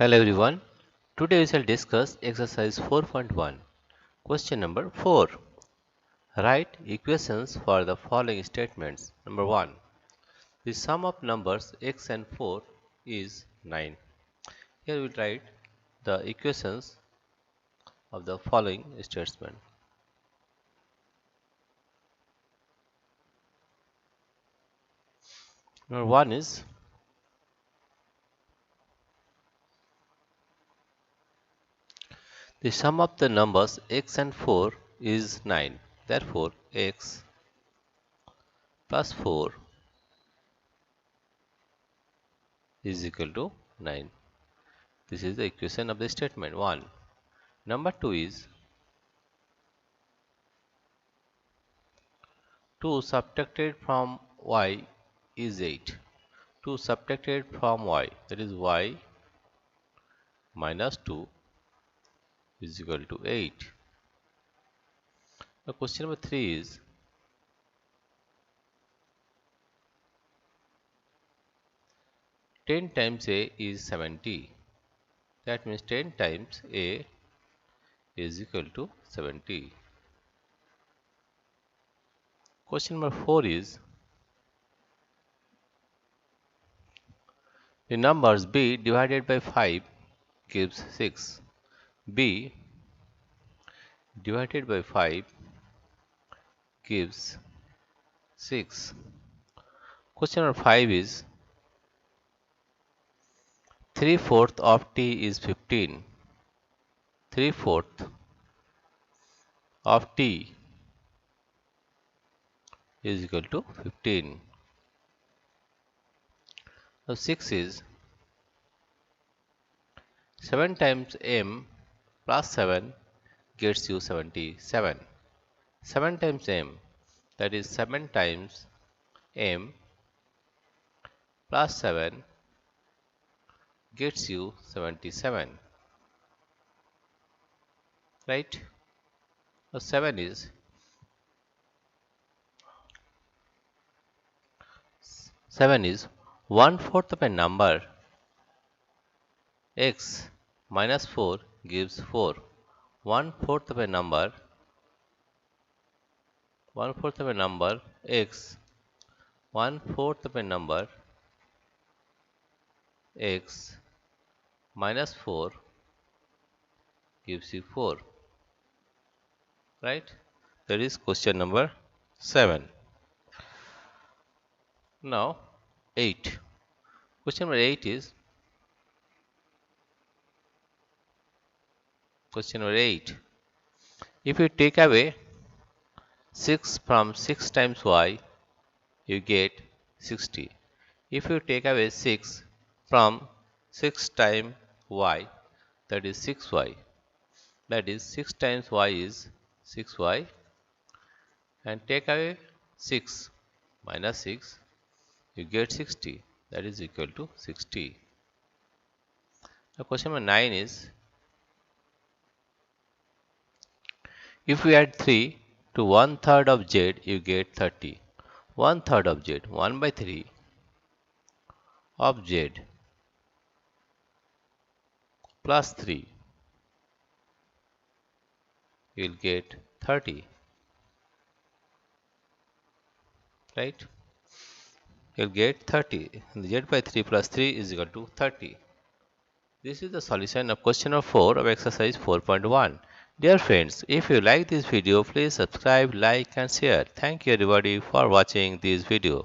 Hello everyone. Today we shall discuss exercise 4.1. Question number 4. Write equations for the following statements. Number 1. The sum of numbers x and 4 is 9. Here we write the equations of the following statement. Number 1 is the sum of the numbers x and 4 is 9. Therefore, x plus 4 is equal to 9. This is the equation of the statement 1. Number 2 is 2 subtracted from y is 8. 2 subtracted from y, that is y minus 2 is equal to 8. Now question number 3 is 10 times a is 70. That means 10 times a is equal to 70. Question number 4 is the numbers b divided by 5 gives 6. b divided by 5 gives 6. Question number 5 is 3/4 of t is 15. 3/4 of t is equal to 15. Now 6 is 7 times m plus 7 gets you 77. 7 times m, that is 7 times m plus 7 gets you 77. Right? Now 7 is 1/4 of a number x minus 4 gives 4. 1/4 of a number x 1/4 of a number x minus 4 gives you 4. Right? That is question number 7. Now 8. Question number 8 is question number 8. If you take away 6 from 6 times y, you get 60. If you take away 6 from 6 times y, that is 6y. That is 6 times y is 6y. And take away 6 minus 6, you get 60. That is equal to 60. Now question number 9 is, if you add 3 to 1/3 of z, you get 30. 1/3 of z, 1/3 of z plus 3, you will get 30. Right? You will get 30. Z by 3 plus 3 is equal to 30. This is the solution of question number 4 of exercise 4.1. Dear friends, if you like this video, please subscribe, like and share. Thank you everybody for watching this video.